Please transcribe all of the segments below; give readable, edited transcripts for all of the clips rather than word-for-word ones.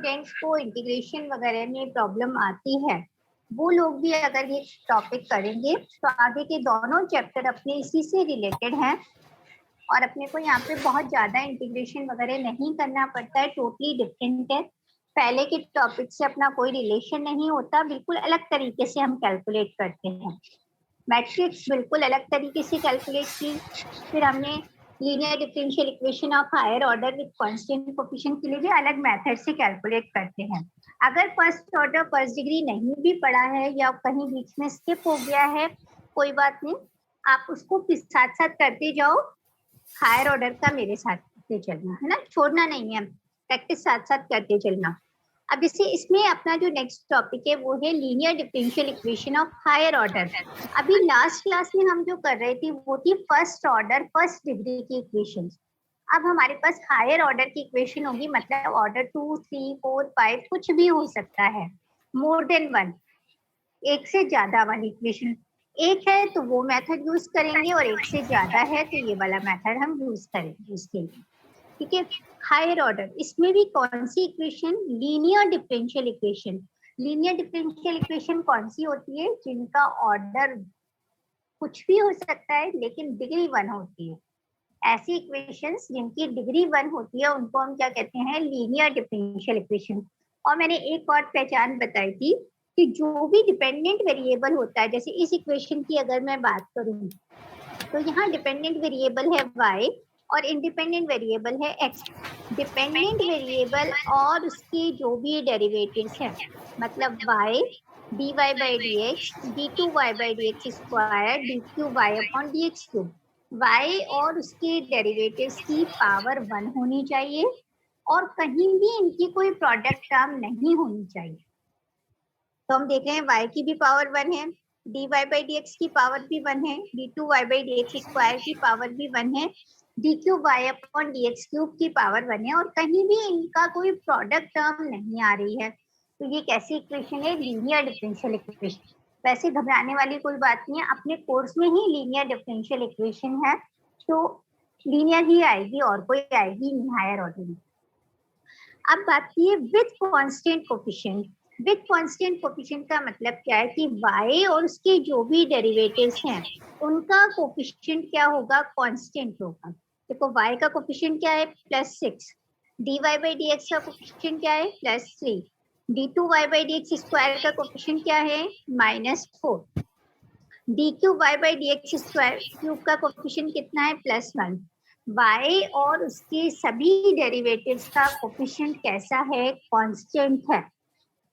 Students को integration वगैरह में प्रॉब्लम आती है, वो लोग भी अगर ये टॉपिक करेंगे तो आगे के दोनों चैप्टर अपने इसी से रिलेटेड हैं और अपने को यहाँ पे बहुत ज्यादा इंटीग्रेशन वगैरह नहीं करना पड़ता है, टोटली डिफरेंट है। पहले के टॉपिक से अपना कोई रिलेशन नहीं होता, बिल्कुल अलग तरीके से हम कैलकुलेट करते हैं। मैट्रिक्स बिल्कुल अलग तरीके से कैलकुलेट की, फिर हमने linear differential equation of higher order with constant coefficient के लिए भी अलग मेथड से कैलकुलेट करते हैं। अगर फर्स्ट ऑर्डर फर्स्ट डिग्री नहीं भी पढ़ा है या कहीं बीच में स्किप हो गया है, कोई बात नहीं, आप उसको साथ साथ करते जाओ। हायर ऑर्डर का मेरे साथ करते चलना है ना, छोड़ना नहीं है, प्रैक्टिस साथ साथ करते चलना। अब जैसे इसमें अपना जो नेक्स्ट टॉपिक है वो है linear differential equation of higher order. अभी लास्ट क्लास में हम जो कर रहे थे वो थी फर्स्ट ऑर्डर फर्स्ट डिग्री की इक्वेशन। अब हमारे पास हायर ऑर्डर की इक्वेशन होगी, मतलब ऑर्डर 2, 3, 4, 5 कुछ भी हो सकता है, मोर देन वन, एक से ज्यादा वाली इक्वेशन। एक है तो वो मेथड यूज करेंगे और एक से ज्यादा है तो ये वाला मेथड हम यूज करेंगे इसके लिए, ठीक है। हायर ऑर्डर, इसमें भी कौन सी equation? Linear differential equation. Linear differential equation कौन सी होती है? जिनका ऑर्डर कुछ भी हो सकता है लेकिन डिग्री 1 होती है। ऐसी इक्वेशंस जिनकी डिग्री 1 होती है उनको हम क्या कहते हैं? Linear differential equation. और मैंने एक और पहचान बताई थी कि जो भी डिपेंडेंट वेरिएबल होता है, जैसे इस इक्वेशन की अगर मैं बात करूं तो यहाँ डिपेंडेंट वेरिएबल है y और इंडिपेंडेंट वेरिएबल है x। डिपेंडेंट वेरिएबल और उसके जो भी डेरिवेटिव्स हैं, मतलब y dy by dx, d2y by dx square, d3y upon dx cube, y और उसके डेरिवेटिव्स की पावर 1 होनी चाहिए और कहीं भी इनकी कोई प्रोडक्ट टर्म नहीं होनी चाहिए। तो हम देख रहे हैं y की भी पावर 1 है, dy by dx की पावर भी 1 है, d2y by dx स्क्वायर की पावर भी 1 है, d3y अपॉन dx क्यूब की पावर 1 है और कहीं भी इनका कोई प्रोडक्ट टर्म नहीं आ रही है। तो ये कैसी इक्वेशन है? Linear differential equation. वैसे घबराने वाली कोई बात नहीं है, अपने कोर्स में ही लीनियर डिफरेंशियल इक्वेशन है तो लीनियर ही आएगी और कोई आएगी नहीं हायर ऑर्डर में। अब बात की है with constant coefficient. With constant coefficient का मतलब क्या है कि y और उसके जो भी डेरिवेटिव्स हैं उनका कोएफिशिएंट क्या होगा? कांस्टेंट होगा। देखो y का कोएफिशिएंट क्या है? +6, dy by dx का कोएफिशिएंट क्या है? +3, d2y by dx स्क्वायर का कोएफिशिएंट क्या है? -4, d3y by dx square cube का कोएफिशिएंट कितना है? +1। y और उसके सभी डेरिवेटिव्स का कोएफिशिएंट कैसा है? कांस्टेंट है।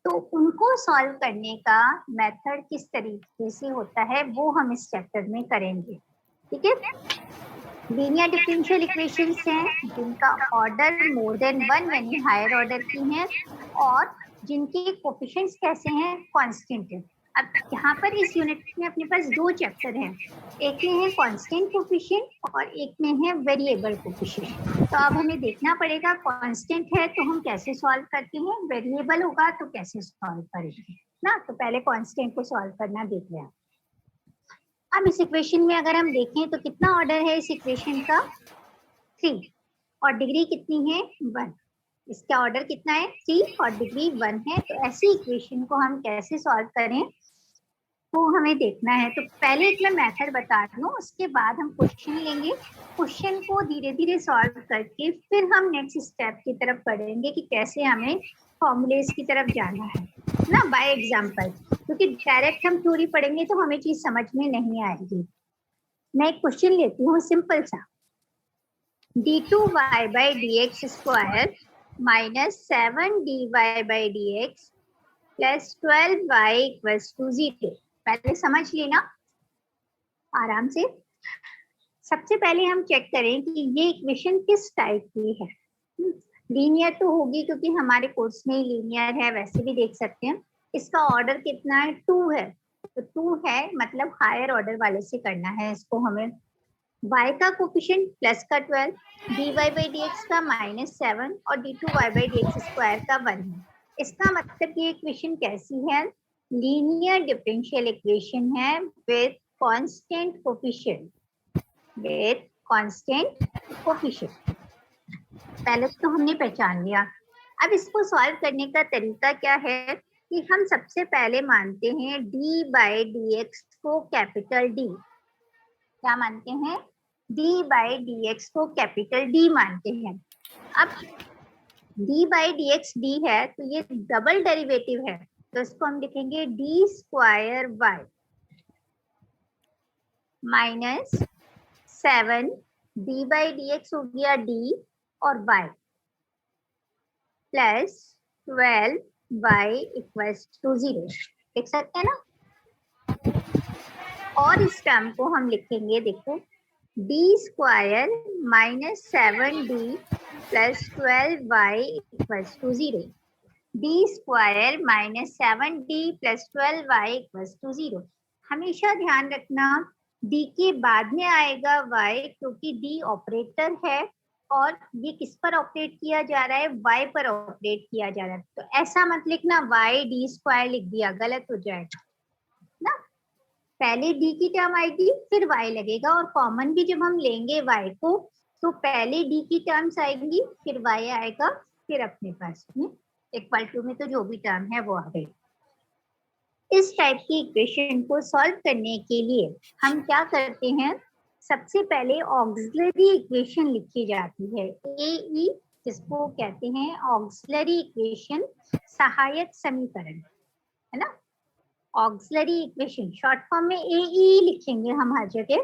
तो उनको सॉल्व करने का मेथड किस तरीके से होता है वो हम इस चैप्टर में करेंगे, ठीक है। लीनियर डिफरेंशियल इक्वेशंस हैं जिनका ऑर्डर मोर देन 1 यानी हायर ऑर्डर की हैं और जिनके कोएफिशिएंट्स कैसे हैं? कांस्टेंट है। अब यहाँ पर इस यूनिट में अपने पास दो चैप्टर हैं, एक में है कांस्टेंट कोएफिशिएंट और एक में है वेरिएबल कोएफिशिएंट। तो अब हमें देखना पड़ेगा कांस्टेंट है तो हम कैसे सॉल्व करते हैं, वेरिएबल होगा तो कैसे सॉल्व करेंगे ना। तो पहले कांस्टेंट को सॉल्व करना देख लें। अब इस इक्वेशन में अगर हम देखें तो कितना ऑर्डर है इस इक्वेशन का? 3 और डिग्री कितनी है? 1। इसका ऑर्डर कितना है? 3 और डिग्री 1 है। तो ऐसी इक्वेशन को हम कैसे सॉल्व करें वो हमें देखना है। तो पहले एक मैं मेथड बता दूं, उसके बाद हम क्वेश्चन लेंगे। क्वेश्चन को धीरे धीरे सॉल्व करके फिर हम नेक्स्ट स्टेप की तरफ बढ़ेंगे कि कैसे हमें फॉर्मूलेस की तरफ जाना है ना, बाय एग्जांपल, क्योंकि डायरेक्ट हम थ्योरी पढ़ेंगे तो हमें चीज समझ में नहीं आएगी। मैं एक क्वेश्चन लेती हूँ सिंपल सा, d2y by dx square -7dy by dx plus 12y equals to 0। पहले समझ लेना आराम से। सबसे पहले हम चेक करें कि ये इक्वेशन किस टाइप की है। लीनियर तो होगी क्योंकि हमारे कोर्स में लीनियर है, वैसे भी देख सकते हैं। इसका ऑर्डर कितना है? 2 है, तो 2 है मतलब हायर ऑर्डर वाले से करना है इसको हमें। y का कोएफिशिएंट प्लस का 12, dy by dx का -7 और d2y by dx स्क्वायर का 1 है। इसका मतलब ये इक्वेशन कैसी है? लीनियर डिफरेंशियल इक्वेशन है with constant coefficient, with constant coefficient. पहले तो हमने पहचान लिया अब इसको सॉल्व करने का तरीका क्या है कि हम सबसे पहले मानते हैं d बाई डी एक्स को कैपिटल D। क्या मानते हैं? d बाई डी एक्स को कैपिटल D मानते हैं। अब d by D x D है तो ये डबल डेरिवेटिव है, तो इसको हम लिखेंगे d square y minus 7 d by D x हो गया d और y plus 12y equals to 0। लिख सकते हैं ना? और इस टर्म को हम लिखेंगे, देखो d square minus 7d plus 12y equals to 0। d square minus 7d plus 12y equals to 0। हमेशा ध्यान रखना d के बाद में आएगा y, क्योंकि d ऑपरेटर है और ये किस पर ऑपरेट किया जा रहा है? y पर ऑपरेट किया जा रहा है। तो ऐसा मत लिखना y d स्क्वायर लिख दिया, गलत हो जाएगा ना। पहले d की टर्म आएगी फिर y लगेगा, और कॉमन भी जब हम लेंगे y को तो पहले d की टर्म्स आएंगी फिर y आएगा, फिर अपने पास में इक्वल टू में तो जो भी टर्म है वो आ गई। इस टाइप की इक्वेशन को सॉल्व करने के लिए हम क्या करते हैं, सबसे पहले ऑक्सिलरी इक्वेशन लिखी जाती है AE, जिसको कहते हैं ऑक्सिलरी इक्वेशन, सहायक समीकरण, है ना। ऑक्सिलरी इक्वेशन शॉर्ट फॉर्म में AE लिखेंगे हम हर जगह।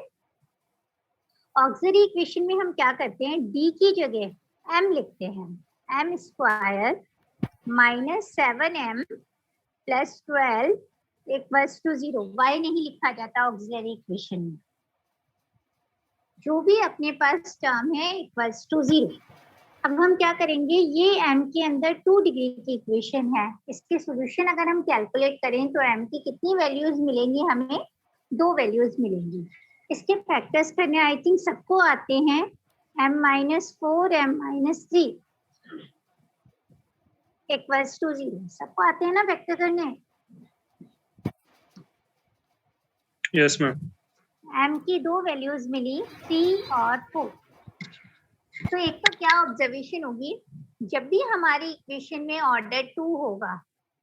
ऑक्सिलरी इक्वेशन में हम क्या करते हैं, D की जगह M लिखते हैं, M square minus 7M plus 12 equals to 0। y नहीं लिखा जाता ऑक्सिलरी इक्वेशन में, जो भी अपने पास टर्म है इक्वल्स टू 0। अब हम क्या करेंगे, ये m के अंदर 2 डिग्री की इक्वेशन है, इसके सॉल्यूशन अगर हम कैलकुलेट करें तो m की कितनी वैल्यूज मिलेंगी, हमें 2 वैल्यूज मिलेंगी। इसके फैक्टर्स करने आई थिंक सबको आते हैं, m-4 m-3 इक्वल्स टू 0, सबको आते हैं ना फैक्टर करने? Yes ma'am. m की 2 वैल्यूज मिली 3 और 4। तो एक तो क्या ऑब्जर्वेशन होगी, जब भी हमारी इक्वेशन में ऑर्डर 2 होगा,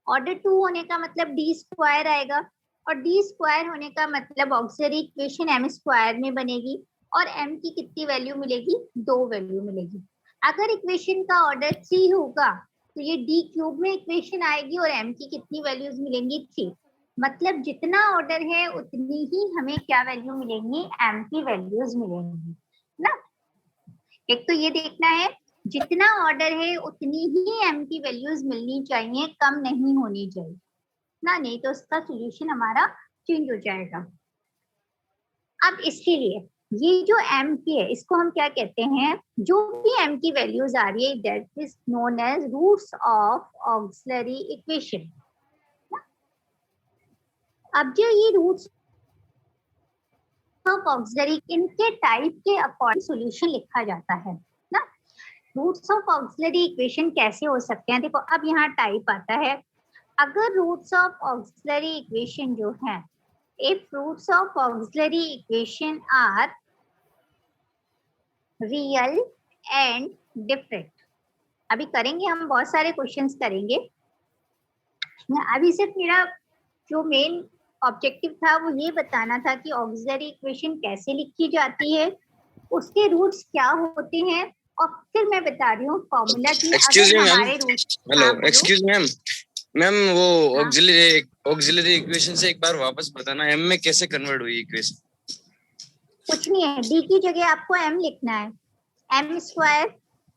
ऑर्डर 2 होने का मतलब d स्क्वायर आएगा, और d स्क्वायर होने का मतलब ऑक्सिलरी इक्वेशन m स्क्वायर में बनेगी, और m की कितनी वैल्यू मिलेगी, 2 वैल्यू मिलेगी। अगर इक्वेशन का ऑर्डर 3 होगा तो ये d क्यूब में इक्वेशन आएगी और m की कितनी वैल्यूज मिलेंगी, 3। मतलब जितना ऑर्डर है उतनी ही हमें क्या वैल्यू मिलेंगी, m की वैल्यूज मिलेंगी ना। एक तो ये देखना है जितना ऑर्डर है उतनी ही m की वैल्यूज मिलनी चाहिए, कम नहीं होनी चाहिए ना, नहीं तो उसका सॉल्यूशन हमारा चेंज हो जाएगा। अब इसके लिए ये जो m की है इसको हम क्या कहते हैं, जो भी m की वैल्यूज आ रही है that is known as roots of auxiliary equation. अब जो ये रूट्स ऑफ ऑक्सिलरी, इनके टाइप के अकॉर्डिंग सॉल्यूशन लिखा जाता है ना। रूट्स ऑफ ऑक्सिलरी इक्वेशन कैसे हो सकते हैं, देखो अब यहाँ टाइप आता है, अगर रूट्स ऑफ ऑक्सिलरी इक्वेशन जो है, if roots of auxiliary equation are real and different. अभी करेंगे हम बहुत सारे क्वेश्चंस करेंगे, अभी सिर्फ मेरा जो मेन ऑब्जेक्टिव था वो ये बताना था कि ऑक्सिलरी इक्वेशन कैसे लिखी जाती है, उसके रूट्स क्या होते हैं, और फिर मैं बता रही हूँ फॉर्मूला की। एक्सक्यूज मी मैम, हेलो हाँ, एक्सक्यूज मैम, मैम वो ऑक्सिलरी इक्वेशन से एक बार वापस बताना, m में कैसे कन्वर्ट हुई इक्वेशन? कुछ नहीं है, d की जगह आपको m लिखना है, m square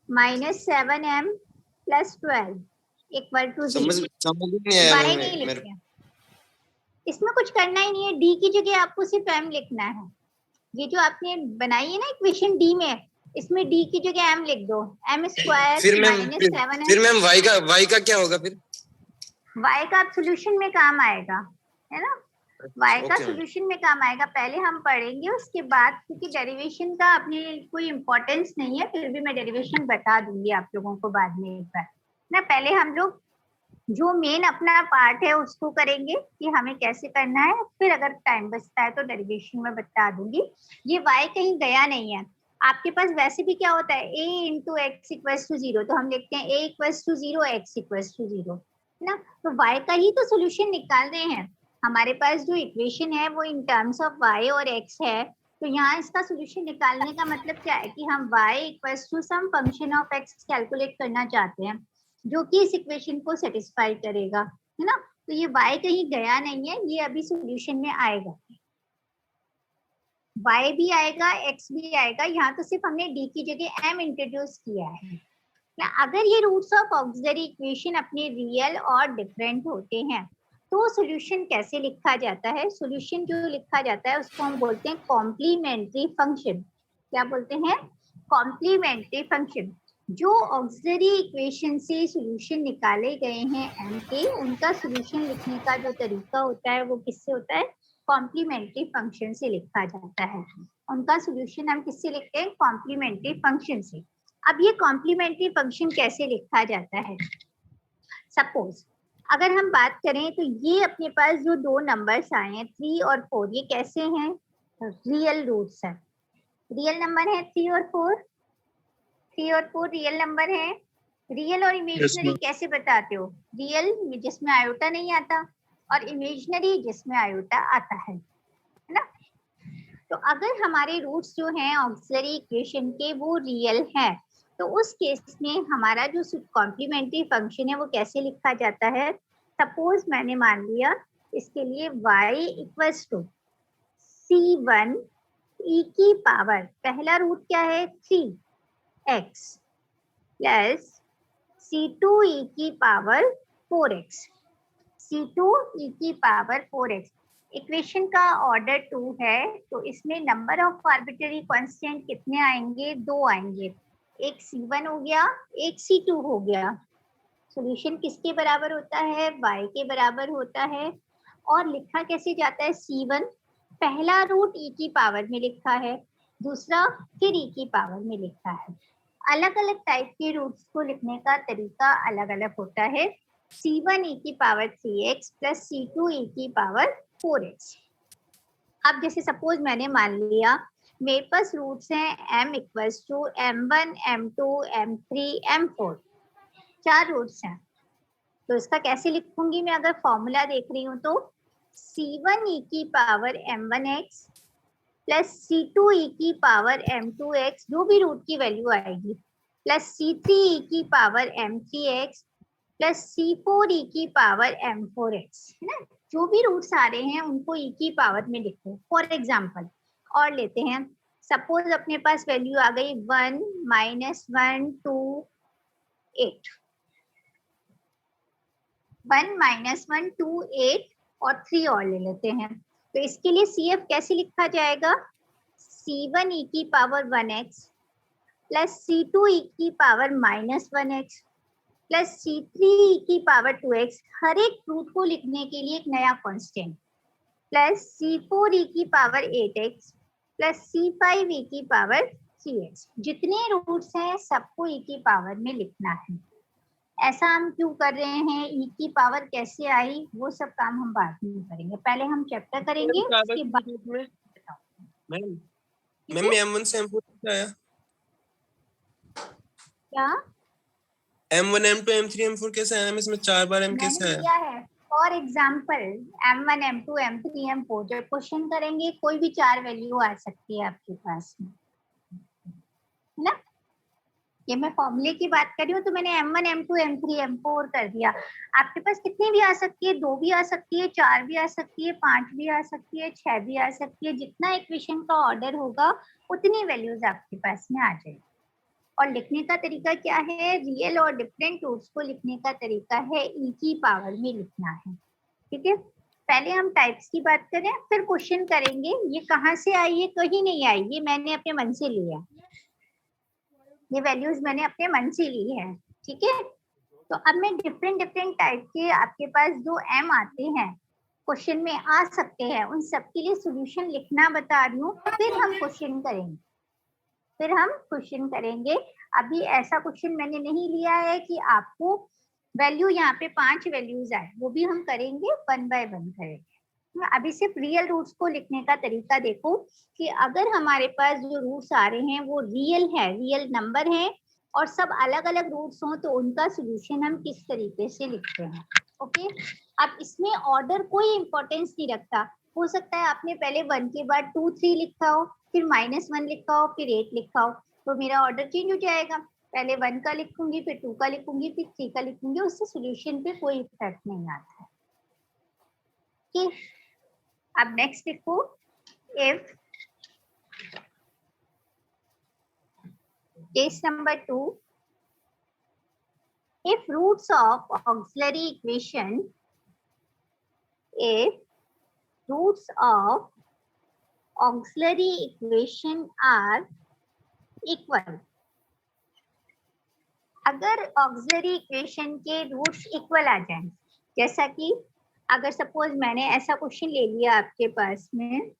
minus 7m plus 12 equal to 0। समझ नहीं आया y नहीं लिखना है, इसमें कुछ करना ही नहीं है, d की जगह आपको सिर्फ m लिखना है। ये जो आपने बनाई है ना इक्वेशन d में, इसमें d की जगह m लिख दो, m स्क्वायर माइनस 7m। फिर मैम y का क्या होगा फिर? y का सॉल्यूशन में काम आएगा, है ना, y का सॉल्यूशन में काम आएगा, पहले हम पढ़ेंगे उसके बाद, क्योंकि डेरिवेशन का अपने कोई इम्पोर्टेंस नहीं है, फिर भी मैं डेरिवेशन बता दूंगी आप लोगों को बाद में एक बार ना। पहले हम लोग जो मेन अपना पार्ट है उसको करेंगे कि हमें कैसे करना है, फिर अगर टाइम बचता है तो डेरिवेशन में बता दूंगी। ये y कहीं गया नहीं है, आपके पास वैसे भी क्या होता है, a into x equals to 0, तो हम लिखते हैं a equals to 0, x equals to 0, है ना। तो y का ही तो सोल्यूशन निकाल रहे हैं। हमारे पास जो इक्वेशन है वो इन टर्म्स ऑफ y और x है, तो यहाँ इसका सोल्यूशन निकालने का मतलब क्या है कि हम y equals to some function of x calculate करना चाहते हैं जो कि इस इक्वेशन को सेटिस्फाई करेगा, है ना। तो ये y कहीं गया नहीं है, ये अभी सोल्यूशन में आएगा, y भी आएगा x भी आएगा। यहाँ तो सिर्फ हमने d की जगह m इंट्रोड्यूस किया है ना। अगर ये रूट्स ऑफ ऑक्सिलरी इक्वेशन अपने रियल और डिफरेंट होते हैं तो सॉल्यूशन कैसे लिखा जाता है? सॉल्यूशन जो लिखा जाता है उसको हम बोलते हैं कॉम्प्लीमेंट्री फंक्शन। क्या बोलते हैं? Complementary function. जो ऑक्सिलरी इक्वेशन से सॉल्यूशन निकाले गए हैं m के, उनका सॉल्यूशन लिखने का जो तरीका होता है वो किससे होता है? कॉम्प्लीमेंट्री फंक्शन से लिखा जाता है। उनका सॉल्यूशन हम किससे लिखते हैं? कॉम्प्लीमेंट्री फंक्शन से। अब ये कॉम्प्लीमेंट्री फंक्शन कैसे लिखा जाता है? सपोज अगर हम बात करें तो ये अपने पास जो दो नंबर्स आए हैं 3 और 4, ये कैसे हैं? रियल रूट्स हैं। रियल नंबर है 3 और 4, 3 और 4 रियल नंबर है। रियल और इमेजिनरी ma'am. कैसे बताते हो? रियल जिसमें आयोटा नहीं आता और इमेजिनरी जिसमें आयोटा आता है ना। तो अगर हमारे रूट्स जो हैं ऑक्सिलरी इक्वेशन के वो रियल हैं, तो उस केस में हमारा जो कॉम्प्लीमेंट्री फंक्शन है वो कैसे लिखा जाता है? सपोज मैंने मान लिया इसके लिए y equals to c1 e की पावर, पहला रूट क्या है? 3x प्लस c2 e की पावर 4x, c2 e की पावर 4x। इक्वेशन का ऑर्डर 2 है, तो इसमें नंबर ऑफ आर्बिट्ररी कांस्टेंट कितने आएंगे? 2 आएंगे। एक c1 हो गया, एक c2 हो गया। सॉल्यूशन किसके बराबर होता है? y के बराबर होता है। और लिखा कैसे जाता है? c1 पहला रूट e की पावर में लिखा है, दूसरा फिर e की पावर में लिखा है। अलग अलग टाइप के रूट्स को लिखने का तरीका अलग अलग होता है। c1 e की power 3x plus c2 e की पावर 4x। अब जैसे सपोज मैंने मान लिया मेरे पास रूट्स हैं m equals to m1 m2 m3 m4, 4 roots हैं। तो इसका कैसे लिखूंगी मैं? अगर फॉर्मूला देख रही हूँ तो c1 e की power m1x plus c2 e की पावर m2x, जो भी रूट की वैल्यू आएगी, प्लस c3 e की power m3x plus c4 e की पावर m4x, है ना। जो भी रूट्स आ रहे हैं उनको e की पावर में लिखो। फॉर एग्जाम्पल और लेते हैं, सपोज अपने पास वैल्यू आ गई 1 -1 2 8, 1 -1 2 8 और 3 और ले लेते हैं। तो इसके लिए CF कैसे लिखा जाएगा? c1 e की power 1x plus c2 e की power -1x plus c3 e की पावर 2x, हर एक रूट को लिखने के लिए एक नया कांस्टेंट, प्लस c4 e की power 8x plus c5 e की पावर 3x। जितने रूट्स हैं सबको e की पावर में लिखना है। ऐसा हम क्यों कर रहे हैं? e की पावर कैसे आई वो सब काम हम बाद में करेंगे, पहले हम चैप्टर करेंगे उसके बाद। मैम ठीक है? m1 से m4 कैसे आया? क्या m1 m2 m3 m4 कैसे आया? इसमें 4 बार m कैसे मैंने आया? दिया है? For example m1 m2 m3 m4 जब क्वेश्चन करेंगे कोई भी 4 वैल्यू आ सकती है आपके पास में, है ना। ये मैं फॉर्मूले की बात कर रही हूँ तो मैंने m1 m2 m3 m4 कर दिया। आपके पास कितनी भी आ सकती है? 2 भी आ सकती है, 4 भी आ सकती है, 5 भी आ सकती है, 6 भी आ सकती है। जितना इक्वेशन का ऑर्डर होगा उतनी वैल्यूज आपके पास में आ जाएगी। और लिखने का तरीका क्या है? रियल और डिफरेंट रूट्स को लिखने का तरीका है e की पावर में लिखना है। ठीक है, पहले हम टाइप्स की बात करें फिर क्वेश्चन करेंगे। ये कहाँ से आई है? कहीं नहीं आई, ये मैंने अपने मन से लिया, ये वैल्यूज मैंने अपने मन से ली है। ठीक है, तो अब मैं डिफरेंट टाइप के आपके पास जो m आते हैं क्वेश्चन में आ सकते हैं उन सब के लिए सॉल्यूशन लिखना बता रही हूँ, फिर हम क्वेश्चन करेंगे। अभी ऐसा क्वेश्चन मैंने नहीं लिया है कि आपको वैल्यू यहाँ पे 5 वैल्यूज आए, वो भी हम करेंगे 1 बाय 1 करेंगे। अभी सिर्फ रियल रूट्स को लिखने का तरीका देखो कि अगर हमारे पास जो रूट्स आ रहे हैं वो रियल है, रियल नंबर है और सब अलग अलग रूट्स हों तो उनका सोल्यूशन हम किस तरीके से लिखते हैं। ओके, अब इसमें ऑर्डर कोई इंपॉर्टेंस नहीं रखता। हो सकता है आपने पहले 1 के बाद 2 3 लिखा हो, फिर -1 लिखा हो, फिर 8 लिखा हो, तो मेरा ऑर्डर चेंज हो जाएगा। पहले 1 का लिखूंगी, फिर 2 का लिखूंगी, फिर 3 का लिखूंगी, उससे सोल्यूशन पे कोई इफेक्ट नहीं आता है। ठीक, अब नेक्स्ट लिखो, if case number 2, if roots of auxiliary equation, if roots of auxiliary equation are equal, अगर auxiliary equation के रूट्स इक्वल आ जाएं, जैसा कि अगर सपोज मैंने ऐसा क्वेश्चन ले लिया आपके पास में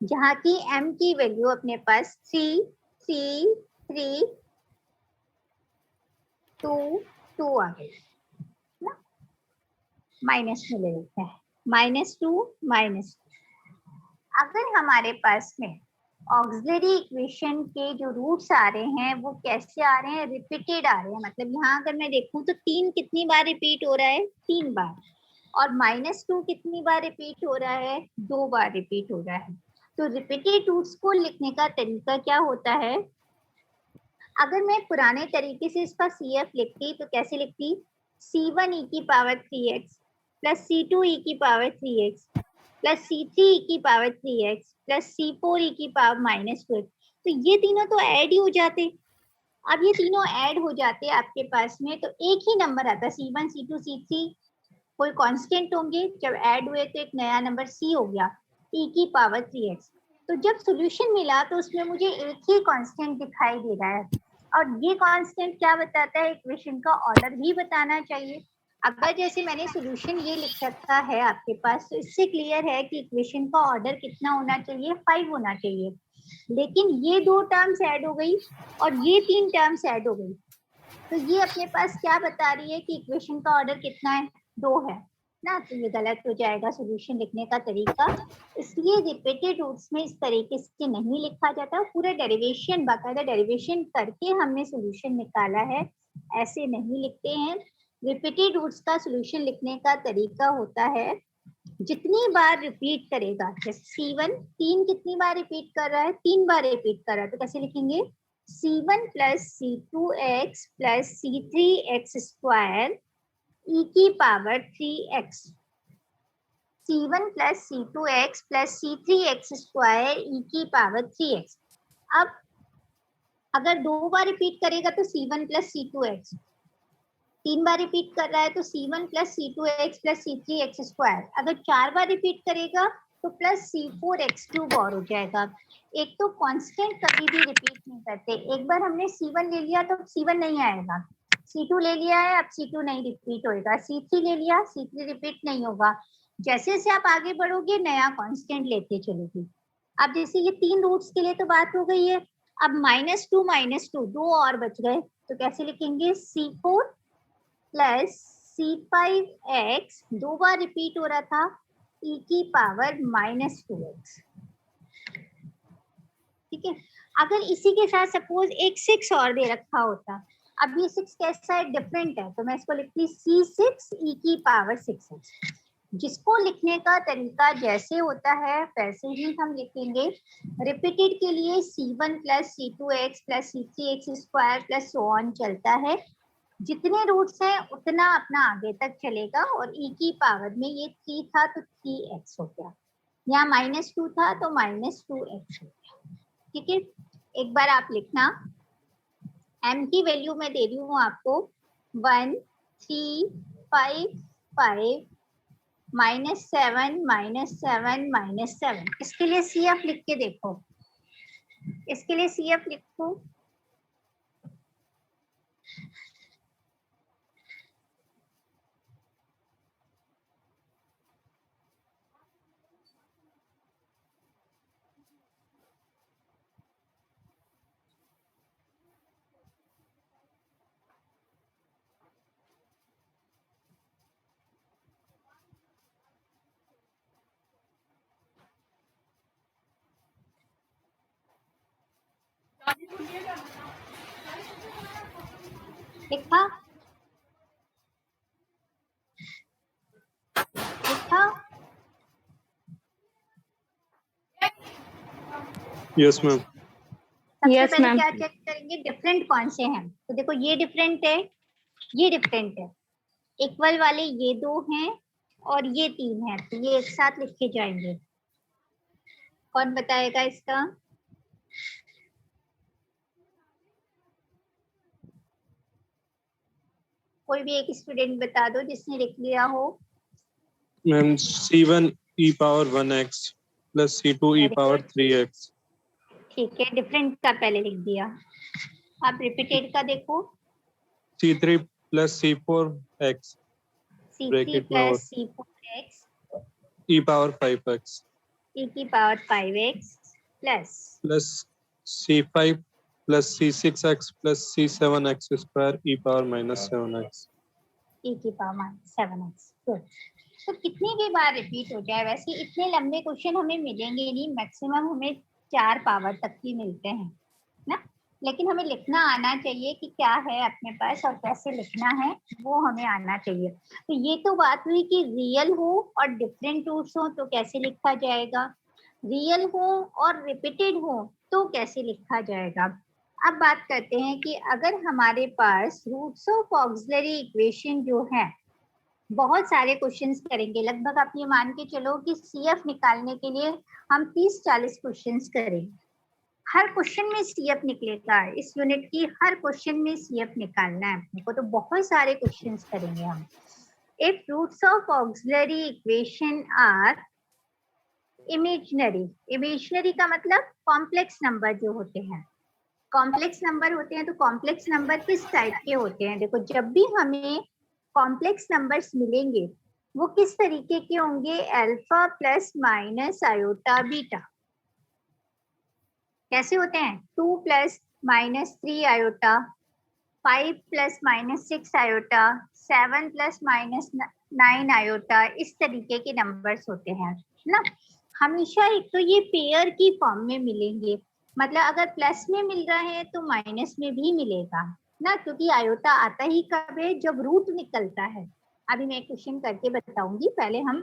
जहाँ की m की वैल्यू अपने पास 3 3 3 2 2 आ गई ना, माइनस में ले लेते हैं, -2 -2। अगर हमारे पास में ऑक्सिलरी इक्वेशन के जो रूट्स आ रहे हैं वो कैसे आ रहे हैं, रिपीटेड आ रहे हैं, मतलब यहाँ अगर मैं देखूं तो 3 कितनी बार रिपीट हो रहा है, 3 बार, और -2 कितनी बार रिपीट हो रहा है, 2 बार रिपीट हो रहा है। तो रिपीटेड रूट्स को लिखने का तरीका क्या होता है, अगर मैं पुराने तरीके से इसका CF लिखती तो कैसे लिखती, C1 e की power 3x plus C2 e की power 3x plus C3 e की power 3x plus C4 e की पावर -2x। तो ये तीनों तो ऐड ही हो जाते। अब ये तीनों ऐड हो जाते आपके पास में तो एक ही नंबर आता, C1 C2 C3 कोई कांस्टेंट होंगे, जब ऐड हुए तो एक नया नंबर C हो गया e की पावर 3x। तो जब सॉल्यूशन मिला तो उसमें मुझे एक ही कांस्टेंट दिखाई दे रहा है, और ये कांस्टेंट क्या बताता है, इक्वेशन का ऑर्डर भी बताना चाहिए। अगर जैसे मैंने सॉल्यूशन ये लिख रखा है आपके पास, तो इससे क्लियर है कि इक्वेशन का ऑर्डर कितना होना चाहिए, 5 होना चाहिए। लेकिन ये 2 टर्म्स ऐड हो गई और ये 3 टर्म्स ऐड हो गई, तो ये अपने पास क्या बता रही है कि इक्वेशन का ऑर्डर कितना है, 2 है ना, तो ये गलत हो जाएगा सॉल्यूशन लिखने का तरीका। इसलिए रिपीटेड रूट्स में इस तरीके से नहीं लिखा जाता, पूरा डेरिवेशन बाकायदा डेरिवेशन करके हमने सॉल्यूशन निकाला है, ऐसे नहीं लिखते हैं। रिपीटेड रूट्स का सॉल्यूशन लिखने का तरीका होता है जितनी बार रिपीट करेगा, जैसे C1 3 कितनी बार रिपीट कर रहा है, 3 बार रिपीट कर रहा है, तो कैसे लिखेंगे, C1 plus C2x plus C3x square e की power 3x, C1 plus C2x plus C3x square e की पावर 3x। अब अगर 2 बार रिपीट करेगा तो C1 प्लस C2x, 3 बार रिपीट कर रहा है तो C1 plus C2x plus C3x square, अगर 4 बार रिपीट करेगा तो प्लस C4x क्यूब और हो जाएगा। एक तो कांस्टेंट कभी भी रिपीट नहीं करते, एक बार हमने C1 ले लिया तो C1 नहीं आएगा, C2 ले लिया है अब C2 नहीं रिपीट होएगा, C3 ले लिया C3 रिपीट नहीं होगा, जैसे जैसे आप आगे बढ़ोगे नया कांस्टेंट लेते चलोगे। अब जैसे ये 3 रूट्स के लिए तो बात हो गई है, अब -2 2 और बच गए, तो कैसे लिखेंगे, C4 प्लस C5x 2 बार रिपीट हो रहा था e की पावर -2x। ठीक है, अगर इसी के साथ सपोज एक 6 और दे रखा होता, अब ये 6 कैसा है, डिफरेंट है, तो मैं इसको लिखती C6 e की पावर 6x। जिसको लिखने का तरीका जैसे होता है वैसे ही हम लिखेंगे। रिपीटेड के लिए C1 plus C2x plus C3x square plus so on चलता है, जितने रूट्स हैं उतना अपना आगे तक चलेगा, और e की पावर में ये 3 था तो 3x हो गया, यहाँ -2 था तो -2x हो गया। ठीक है, एक बार आप लिखना, m की वैल्यू मैं दे रही हूँ आपको 1 3 5 5 -7 -7 -7। इसके लिए CF लिख के देखो, इसके लिए CF लिखो, लिखा लिखा Yes, ma'am. सबसे Yes, पहले ma'am. क्या चेक करेंगे, डिफरेंट कौन से हैं। तो देखो ये डिफरेंट है, ये डिफरेंट है, इक्वल वाले ये दो हैं और ये तीन हैं, तो ये एक साथ लिखे जाएंगे। कौन बताएगा इसका? कोई भी एक स्टूडेंट बता दो जिसने लिख लिया हो। Ma'am, C1 e power 1x plus C2 e Very power good. 3x. ठीक है, डिफरेंट का पहले लिख दिया। अब रिपीटेड का देखो, C3 plus C4x C3 bracket में और plus C4x e power 5x e की power 5x plus C5 plus C6x plus C7x square e power minus 7x. e की पावर 7x। गुड। तो कितनी भी बार रिपीट हो जाए, वैसे इतने लंबे क्वेश्चन हमें मिलेंगे नहीं, मैक्सिमम हमें 4 पावर तक ही मिलते हैं ना, लेकिन हमें लिखना आना चाहिए कि क्या है अपने पास और कैसे लिखना है, वो हमें आना चाहिए। तो ये तो बात हुई कि रियल हो और डिफरेंट रूट्स हो तो कैसे लिखा जाएगा, रियल हो और रिपीटेड हो तो कैसे लिखा जाएगा। अब बात करते हैं कि अगर हमारे पास रूट्स ऑफ ऑक्सिलरी इक्वेशन जो है, बहुत सारे क्वेश्चंस करेंगे, लगभग आप ये मान के चलो कि सीएफ निकालने के लिए हम 30-40 क्वेश्चंस करेंगे। हर क्वेश्चन में सीएफ निकलेगा, इस यूनिट की हर क्वेश्चन में सीएफ निकालना है अपने को, तो बहुत सारे क्वेश्चंस करेंगे हम। If roots of auxiliary equation are imaginary, imaginary का मतलब कॉम्प्लेक्स नंबर जो होते हैं, कॉम्प्लेक्स नंबर होते हैं, तो कॉम्प्लेक्स नंबर किस टाइप के होते हैं? देखो जब भी हमें कॉम्प्लेक्स नंबर्स मिलेंगे वो किस तरीके के होंगे, alpha plus minus iota beta. कैसे होते हैं? 2 plus minus 3 iota, 5 plus minus 6 iota, 7 plus minus 9 iota, इस तरीके के नंबर्स होते हैं ना। हमेशा एक तो ये पेयर की फॉर्म में मिलेंगे, मतलब अगर प्लस में मिल रहा है तो माइनस में भी मिलेगा ना, क्योंकि आयोटा आता ही कब है, जब रूट निकलता है। अभी मैं क्वेश्चन करके बताऊंगी, पहले हम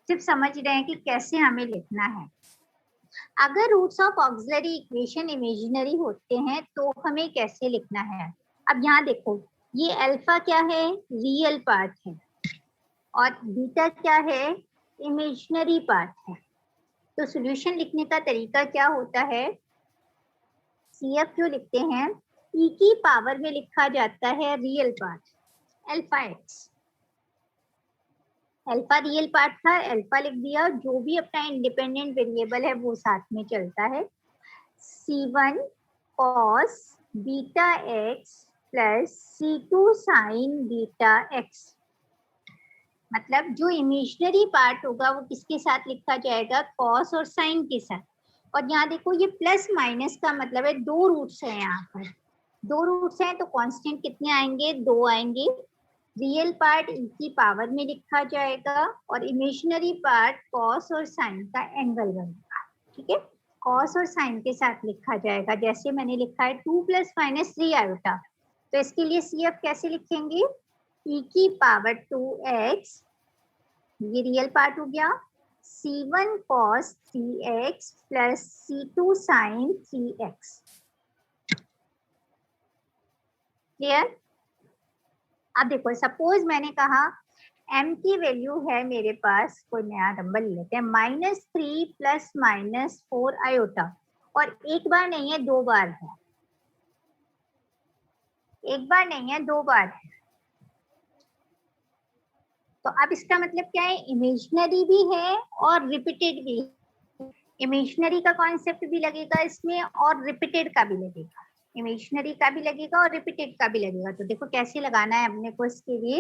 सिर्फ समझ रहे हैं कि कैसे हमें लिखना है। अगर roots of auxiliary equation imaginary होते हैं तो हमें कैसे लिखना है। अब यहाँ देखो, ये अल्फा क्या है, रियल पार्ट है, और बीटा क्या है, इमेजिनरी पार्ट है। तो सॉल्यूशन लिखने का तरीका क्या होता है, सीएफ जो लिखते हैं ई की पावर में लिखा जाता है real part, alpha x. Alpha real part था, अल्फा लिख दिया, जो भी अपना इंडिपेंडेंट वेरिएबल है वो साथ में चलता है। C1 cos beta x plus C2 sin beta x, मतलब जो इमेजिनरी पार्ट होगा वो किसके साथ लिखा जाएगा, कॉस और साइन के साथ। और यहाँ देखो ये प्लस माइनस का मतलब है दो रूट्स हैं, यहाँ पर दो रूट्स हैं तो कांस्टेंट कितने आएंगे, 2 आएंगे। रियल पार्ट ई की पावर में लिखा जाएगा और इमेजिनरी पार्ट कॉस और साइन का एंगल बनेगा, ठीक है। कॉस और साइन के साथ लिखा जाएगा, जैसे मैंने लिखा है 2 प्लस माइनस 3 आयोटा, तो इसके लिए सीएफ कैसे लिखेंगे, ई की पावर 2x, ये रियल पार्ट हो गया, C1 cos 3x plus C2 sin 3x। Clear? अब देखो सपोज मैंने कहा m की वैल्यू है मेरे पास, कोई नया नंबर ले लेते हैं, -3 प्लस -4 आयोटा, और एक बार नहीं है 2 बार है, एक बार नहीं है 2 बार है। तो अब इसका मतलब क्या है, इमेजिनरी भी है और रिपीटेड भी है। इमेजिनरी का कॉन्सेप्ट भी लगेगा इसमें और रिपीटेड का भी लगेगा, इमेजिनरी का भी लगेगा और रिपीटेड का भी लगेगा। तो देखो कैसे लगाना है अपने को, इसके लिए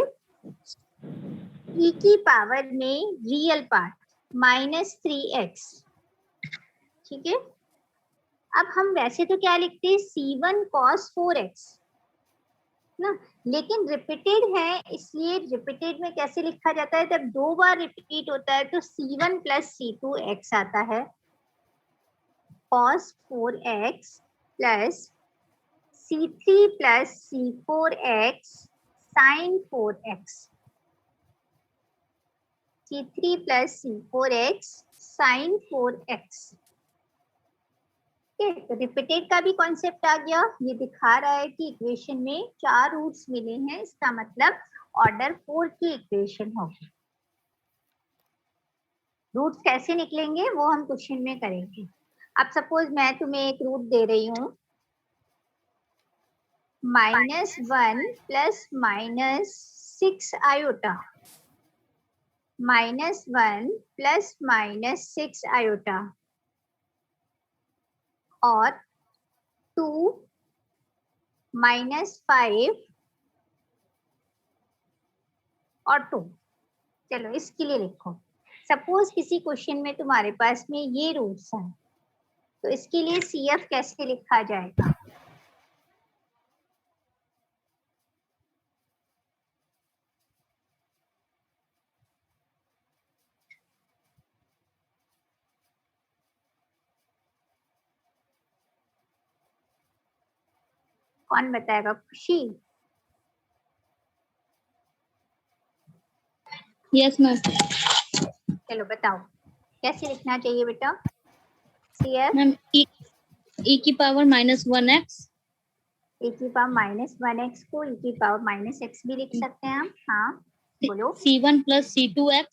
e की पावर में रियल पार्ट -3x, ठीक है। अब हम वैसे तो क्या लिखते हैं, C1 cos 4x ना, लेकिन रिपीटेड है इसलिए रिपीटेड में कैसे लिखा जाता है, जब 2 बार रिपीट होता है तो C1 प्लस C2x आता है, cos 4x plus C3 plus C4x sin 4x, C3 plus C4x sin 4x। तो रिपीटेड का भी कॉन्सेप्ट आ गया। ये दिखा रहा है कि इक्वेशन में 4 रूट्स मिले हैं, इसका मतलब ऑर्डर 4 की इक्वेशन होगी। रूट्स कैसे निकलेंगे वो हम क्वेश्चन में करेंगे। अब सपोज मैं तुम्हें एक रूट दे रही हूँ -1 प्लस -6 आयोटा, -1 प्लस -6 आयोटा और 2 -5 और 2। चलो इसके लिए लिखो। सपोज किसी क्वेश्चन में तुम्हारे पास में ये रूट्स हैं, तो इसके लिए CF कैसे लिखा जाएगा? कौन बताएगा? खुशी? Yes ma'am. चलो बताओ कैसे लिखना चाहिए बेटा CF? मैम e की पावर -1x, e की पावर -1x को e की पावर -x भी लिख सकते हैं हम। हाँ बोलो। C1 plus C2x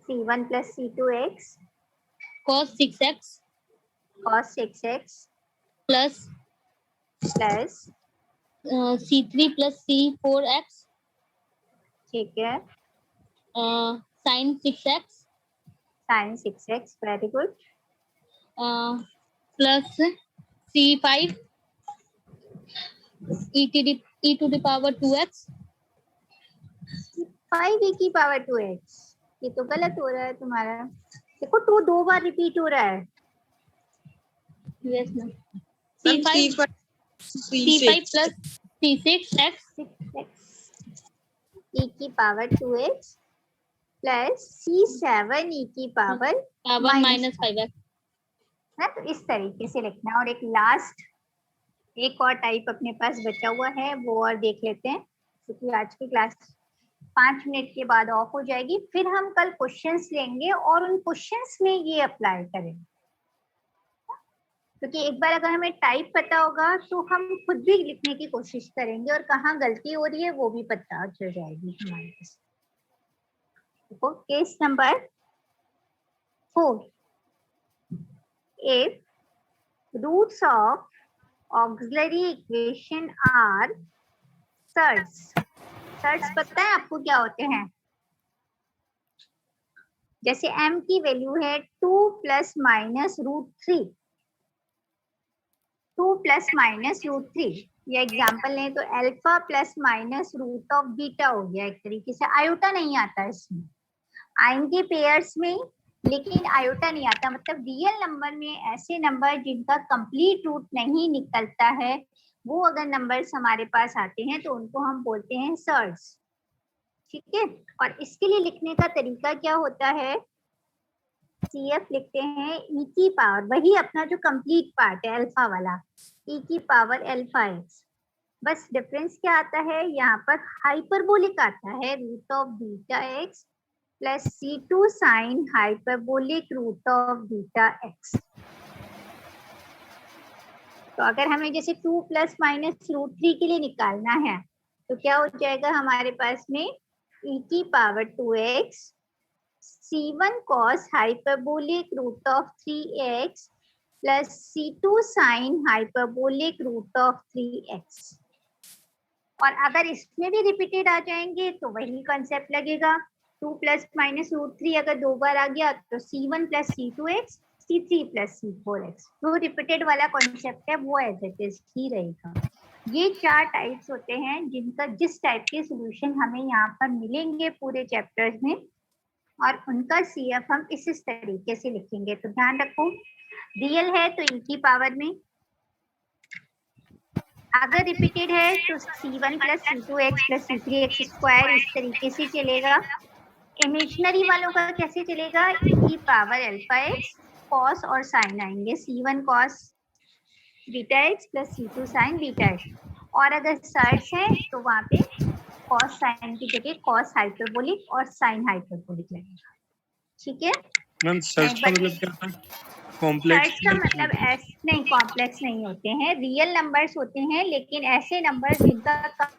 C1 plus C2x cos 6x cos 6x plus plus C3 plus C4x ठीक है sin 6x sin 6x, very good. plus C5 e to the power 2x 5 e की पावर 2x, ये तो गलत हो रहा है तुम्हारा। देखो 2 दो बार रिपीट हो रहा है। yes ma'am C5 plus C6x 6x e की power 2x plus C7 e की पावर पावर -5x है। तो इस तरीके से लिखना। और एक लास्ट एक और टाइप अपने पास बचा हुआ है, वो और देख लेते हैं, क्योंकि आज की क्लास 5 मिनट के बाद ऑफ हो जाएगी। फिर हम कल क्वेश्चंस लेंगे और उन क्वेश्चंस में ये अप्लाई करेंगे, क्योंकि एक बार अगर हमें टाइप पता होगा तो हम खुद भी लिखने की कोशिश करेंगे और कहाँ गलती हो रही है वो भी पता चल जाएगी हमारे पास। देखो case number 4, if roots of auxiliary equation are surds। Surds पता है आपको क्या होते हैं? जैसे m की वैल्यू है 2 + -√3, 2 ± √3। ये एग्जांपल लें तो अल्फा + √β हो गया। एक तरीके से आयोटा नहीं आता इसमें, आएंगे पेयर्स में लेकिन आयोटा नहीं आता। मतलब रियल नंबर में ऐसे नंबर जिनका कंप्लीट रूट नहीं निकलता है, वो अगर नंबर्स हमारे पास आते हैं तो उनको हम बोलते हैं सर्ड्स। ठीक है। और इसके लिए लिखने का तरीका क्या होता है? CF लिखते हैं e की पावर, वही अपना जो कंप्लीट पार्ट है अल्फा वाला, e की पावर अल्फा x। बस डिफरेंस क्या आता है यहाँ पर? हाइपरबोलिक आता है √βx plus C2 sine hyperbolic √βx। तो अगर हमें जैसे 2 + -√3 के लिए निकालना है तो क्या हो जाएगा हमारे पास में? e की power 2x C1 cos hyperbolic √3x plus C2 sin hyperbolic √3x। और अगर इसमें भी रिपीटेड आ जाएंगे तो वही कॉन्सेप्ट लगेगा। 2 + -√3 अगर 2 बार आ गया तो C1 + C2x, C3 + C4x। जो रिपीटेड वाला कॉन्सेप्ट है वो एज इट इज ही रहेगा। ये 4 टाइप्स होते हैं जिनका जिस टाइप के सॉल्यूशन हमें यहाँ पर मिलेंगे पूरे चैप्टर्स में, और उनका CF हम इस तरीके से लिखेंगे। तो ध्यान रखो, रियल है तो e की पावर में, अगर रिपीटेड है तो C1 + C2x + C3x स्क्वायर इस तरीके से चलेगा। इमेजिनरी वालों का कैसे चलेगा? e की पावर अल्फा x, कॉस और साइन आएंगे, C1 cos beta x plus C2 sign beta x, और अगर सर्ट्स हैं तो वहाँ पे कॉस साइन की जगह कॉस हाइपरबोलिक और साइन हाइपरबोलिक लगेगा। ठीक है मैम सर्च का मतलब क्या था? कॉम्प्लेक्स सर्ट्स का मतलब नहीं, कॉम्प्लेक्स नहीं होते हैं, रियल नंबर्स होते हैं, लेकिन ऐसे नंबर्स जिनका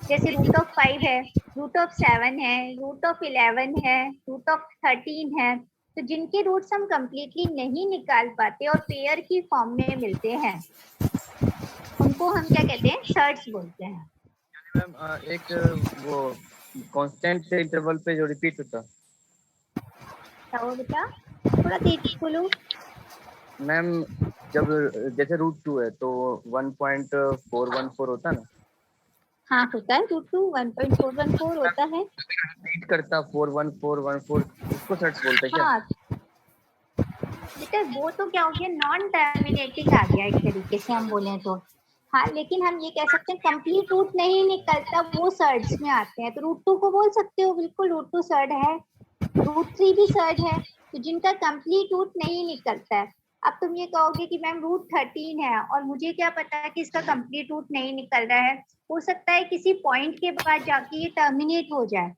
जैसे रूट ऑफ 5 है, रूट ऑफ 7 है, रूट ऑफ 11 है, रूट ऑफ 13 है, तो जिनके रूट्स हम कंप्लीटली नहीं निकाल पाते और पेयर की फॉर्म में मिलते हैं उनको हम क्या कहते हैं? सर्ट्स बोलते हैं। मैम एक वो कांस्टेंट इंटरवल पे जो रिपीट होता क्या हो बेटा, थोड़ा तेज बोलो। मैम, जब जैसे √2 है तो 1.414 होता है ना? हाँ होता है, √2 1.414 होता है। रिपीट करता 41414, उसको सर्ट्स बोलते हैं क्या? हाँ बेटा वो तो क्या हो गया, नॉन टर्मिनेटिंग आ गया एक तरीके से हम बोले तो। हाँ लेकिन हम ये कह सकते हैं कंप्लीट रूट नहीं निकलता, वो सर्ट्स में आते हैं, तो √2 को बोल सकते हो, बिल्कुल √2 सर्ट है, √3 भी सर्ट है, तो जिनका कंप्लीट रूट नहीं निकलता है। अब तुम ये कहोगे कि मैम √13 है और मुझे क्या पता है कि इसका कंप्लीट रूट नहीं निकल रहा है, हो सकता है किसी पॉइंट के बाद जाके ये टर्मिनेट हो जाए,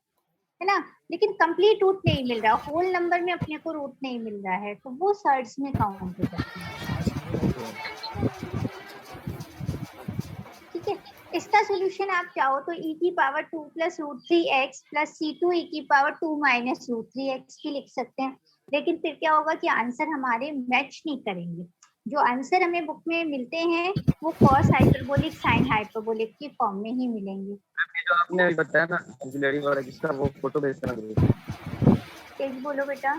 है ना, लेकिन कंप्लीट रूट नहीं मिल रहा, होल नंबर में अपने को रूट नहीं मिल रहा है, तो वो सर्ट्स में काउंट हो जाता है। ठीक है, इसका सोल्यूशन आप चाहो तो e⁻² + √3x + C2 e⁻² - √3x भी लिख सकते हैं, लेकिन फिर क्या होगा कि आंसर हमारे मैच नहीं करेंगे। जो आंसर हमें बुक में मिलते हैं वो कॉस हाइपरबोलिक साइन हाइपरबोलिक की फॉर्म में ही मिलेंगे। जो आपने अभी बताया ना ऑक्सिलरी वाला, जिसका वो फोटो भेज देना। तेज बोलो बेटा।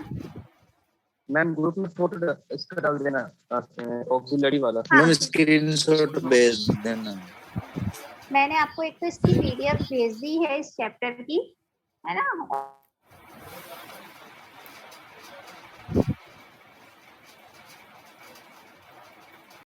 मैम ग्रुप में फोटो इसका डाल देना, ऑक्सिलरी वाला। मैम स्क्रीनशॉट भेज देना। मैंने आपको एक तो इसकी PDF भेज दी है इस चैप्टर की, है ना,